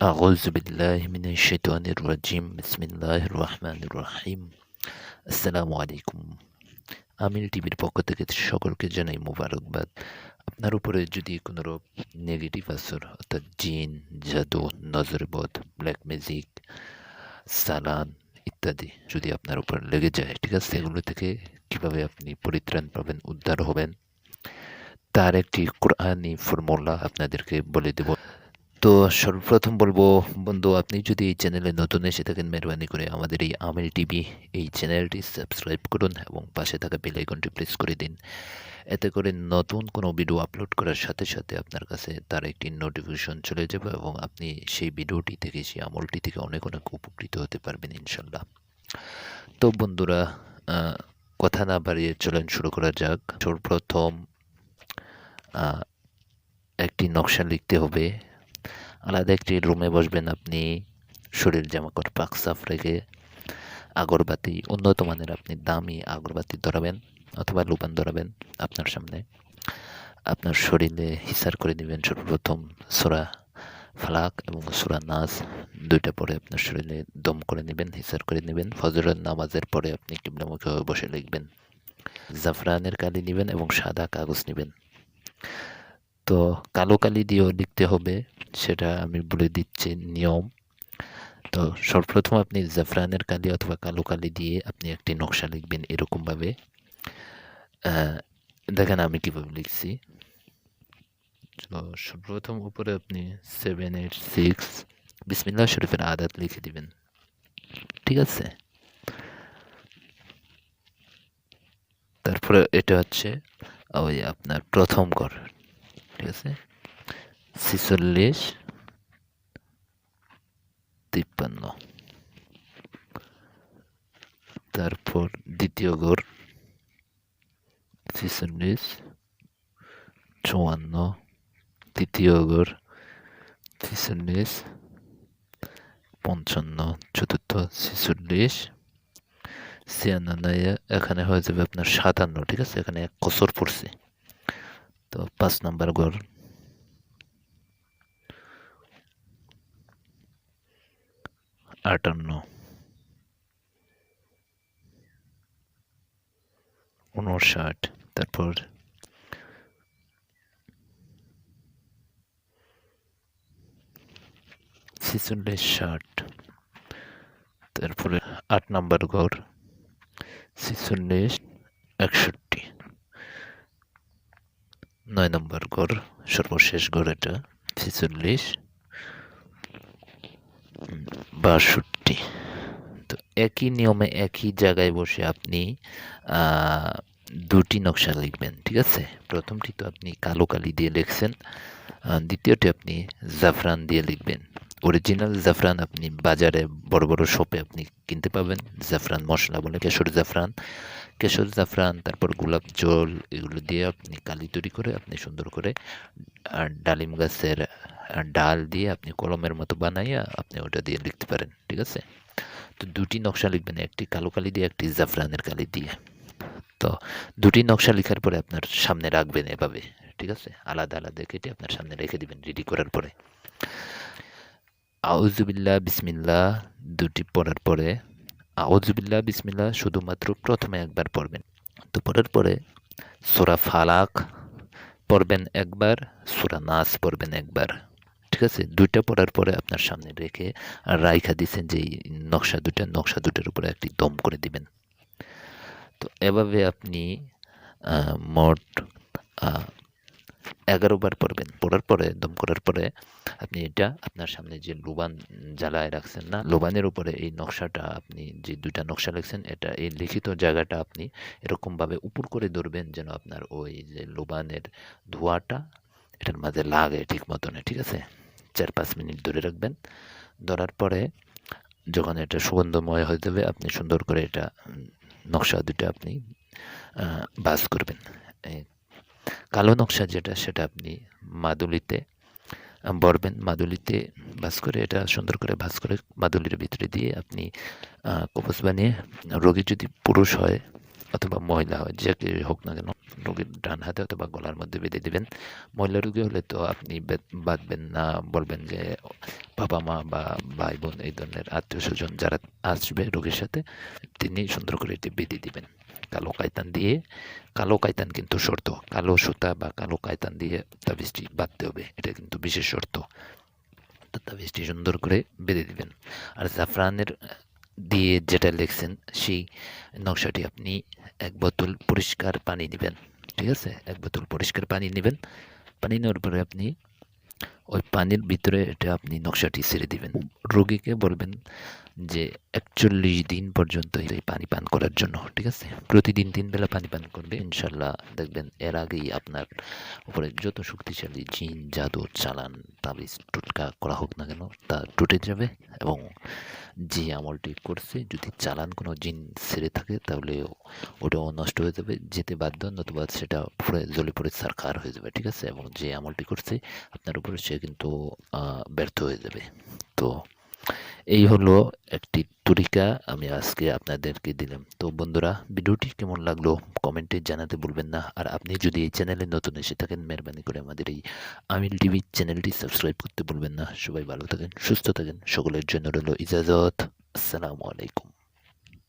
أعوذ بالله من الشيطان الرجيم بسم الله الرحمن الرحيم আসসালামু আলাইকুম। আমির টিভির পক্ষ থেকে সকলকে জানাই মোবারকবাদ। আপনার উপরে যদি কোনো নেগেটিভ আসর অর্থাৎ জিন, জাদু, নজরবদ, ব্ল্যাক ম্যাজিক, সালান ইত্যাদি যদি আপনার উপর লেগে যায়, ঠিক আছে, এগুলো থেকে কিভাবে আপনি পরিত্রাণ পাবেন, উদ্ধার হবেন, তার একটি কোরআনি ফর্মুলা আপনাদেরকে বলে দেব। তো সর্বপ্রথম বলবো, বন্ধু, আপনি যদি এই চ্যানেলে নতুন এসে থাকেন, মেহরবানি করে আমাদের এই আমির টিভি এই চ্যানেলটি সাবস্ক্রাইব করুন এবং পাশে থাকা বেল আইকনটি প্রেস করে দিন। এতে করে নতুন কোনো ভিডিও আপলোড করার সাথে সাথে আপনার কাছে তার একটি নোটিফিকেশন চলে যাবে এবং আপনি সেই ভিডিওটি থেকে, সেই আমলটি থেকে অনেক অনেক উপকৃত হতে পারবেন ইনশাল্লাহ। তো বন্ধুরা, কথা না বাড়িয়ে চলেন শুরু করা যাক। সর্বপ্রথম একটি নকশা লিখতে হবে। আলাদা একটি রুমে বসবেন আপনি, শরীর জামাকাপড় পাক সাফ রেখে আগরবাতি, উন্নত মানের আপনি দামি আগরবাতি ধরাবেন অথবা লুবান ধরাবেন আপনার সামনে। আপনার শরীরে হিসার করে নেবেন সর্বপ্রথম সূরা ফালাক এবং সূরা নাস দুইটা পরে আপনার শরীরে দম করে নেবেন, হিসার করে নেবেন। ফজরের নামাজের পরে আপনি কিবলামুখী হয়ে বসে লিখবেন। জাফরানের কালি নেবেন এবং সাদা কাগজ নেবেন। তো কালো কালি দিয়েও লিখতে হবে, সেটা আমি বলে দিচ্ছি নিয়ম। তো সর্বপ্রথম আপনি জাফরানের কালি অথবা কালো কালি দিয়ে আপনি একটি নকশা লিখবেন এরকমভাবে। দেখেন আমি কীভাবে লিখছি। তো সর্বপ্রথম উপরে আপনি 786 বিসমিল্লাহ শরীফের আদাত লিখে দিবেন, ঠিক আছে। তারপরে এটা হচ্ছে ওই আপনার প্রথম ঘর, ঠিক আছে, 46 53। তারপর দ্বিতীয় ঘর 46 54। তৃতীয় ঘর 46 55। চতুর্থ 46 96। এখানে হয়ে যাবে আপনার 57, ঠিক আছে, এখানে এক কসর পড়ছে। তো 5 নম্বর ঘর 58 59। তারপর 46 60। তারপরে 8 নম্বর ঘর 46 61। 9 নম্বর ঘর সর্বশেষ ঘর, এটা 46 62। তো একই নিয়মে একই জায়গায় বসে আপনি দুটি নকশা লিখবেন, ঠিক আছে। প্রথমটি তো আপনি কালো কালি দিয়ে লিখছেন, দ্বিতীয়টি আপনি জাফরান দিয়ে লিখবেন। অরিজিনাল জাফরান আপনি বাজারে বড় বড় শপে আপনি কিনতে পাবেন। জাফরান মশলা বলে কেশর জাফরান, তারপর গোলাপ জল, এগুলো দিয়ে আপনি কালি তৈরি করে আপনি সুন্দর করে ডালিম গাছের ডাল দিয়ে আপনি কলমের মতো বানাইয়া আপনি ওটা দিয়ে লিখতে পারেন, ঠিক আছে। তো দুটি নকশা লিখবেন, একটি কালো কালি দিয়ে, একটি জাফরানের কালি দিয়ে। তো দুটি নকশা লেখার পরে আপনার সামনে রাখবেন এভাবে, ঠিক আছে, আলাদা আলাদা কেটে আপনার সামনে রেখে দিবেন রেডি করার পরে। আউযুবিল্লাহ বিসমিল্লাহ দুটি পড়ার পরে আউযুবিল্লাহ বিসমিল্লাহ শুধুমাত্র প্রথমে একবার পড়বেন। তো পড়ার পরে সূরা ফালাক পড়বেন একবার, সূরা নাস পড়বেন একবার, ঠিক আছে। দুইটা পড়ার পরে আপনার সামনে রেখে আর রাইখা দিচ্ছেন যে নকশা দুটার উপরে একটি দম করে দিবেন। তো এভাবে আপনি মোট 11 বার পড়বেন। পড়ার পরে দম করার পরে আপনি এটা আপনার সামনে যে লোবান জ্বালায় রাখছেন না, লোবানের উপরে এই নকশাটা আপনি যে দুইটা নকশা লিখছেন, এটা এই লিখিত জায়গাটা আপনি এরকমভাবে উপর করে ধরবেন যেন আপনার ওই যে লোবানের ধোঁয়াটা এটার মাঝে লাগে ঠিক মতন, ঠিক আছে। 4-5 মিনিট ধরে রাখবেন। ধরার পরে যখন এটা সুগন্ধময় হয়ে যাবে, আপনি সুন্দর করে এটা নকশা দুটো আপনি ভাঁজ করবেন। কালো নকশা যেটা, সেটা আপনি মাদুলিতে ভরবেন। মাদুলিতে ভাঁজ করে এটা সুন্দর করে ভাঁজ করে মাদুলির ভিতরে দিয়ে আপনি কবচ বানিয়ে, রোগী যদি পুরুষ হয় অথবা মহিলা হয়, যে হোক না কেন, রোগীর ডান হাতে অথবা গলার মধ্যে বেঁধে দেবেন। মহিলা রোগী হলে তো আপনি বাঁধবেন না, বলবেন যে বাবা মা বা ভাই বোন এই ধরনের আত্মীয় স্বজন যারা আসবে রোগীর সাথে, তিনি সুন্দর করে এটি বেঁধে দিবেন কালো কায়তান দিয়ে। কালো কায়তান কিন্তু শর্ত, কালো সুতা বা কালো কায়তান দিয়ে তাবিজটি বাঁধতে হবে, এটা কিন্তু বিশেষ শর্ত। তো তাবিজটি সুন্দর করে বেঁধে দিবেন। আর জাফরানের দিয়ে যেটা লিখছেন সেই নকশাটি আপনি ১ বোতল পরিষ্কার পানি নিবেন। ঠিক আছে? ১ বোতল পরিষ্কার পানি নিবেন। পানি নেওয়ার পরে আপনি ওই পানির ভিতরে এটা আপনি নকশাটি ছেড়ে দিবেন। রোগীকে বলবেন যে ৪১ দিন পর্যন্ত এই পানি পান করার জন্য। ঠিক আছে? প্রতিদিন ৩ বেলা পানি পান করলে ইনশাআল্লাহ দেখবেন এর আগেই আপনার উপরে যত শক্তিশালী জিন, জাদু, চালান, তাবিজ, টোটকা করা হোক না কেন তা টুটে যাবে এবং যে আমলটি করছে যদি চালান কোনো জিন ছেড়ে থাকে তাহলে ওটাও নষ্ট হয়ে যাবে, যেতে বাধ্য, নতুবা সেটা পুড়ে জ্বলে পুড়ে ছারখার হয়ে যাবে। ঠিক আছে? এবং যে আমলটি করছে আপনার উপরে সে কিন্তু ব্যর্থ হয়ে যাবে। তো এই হলো একটি তরিকা আমি আজকে আপনাদেরকে দিলাম। তো বন্ধুরা, ভিডিওটি কেমন লাগলো কমেন্টে জানাতে ভুলবেন না। আর আপনি যদি এই চ্যানেলে নতুন এসে থাকেন, মেহরবানি করে আমাদের এই আমিল টিভি চ্যানেলটি সাবস্ক্রাইব করতে ভুলবেন না। সবাই ভালো থাকেন, সুস্থ থাকেন। সকলের জন্য রইল ইজাজত। আসসালামু আলাইকুম।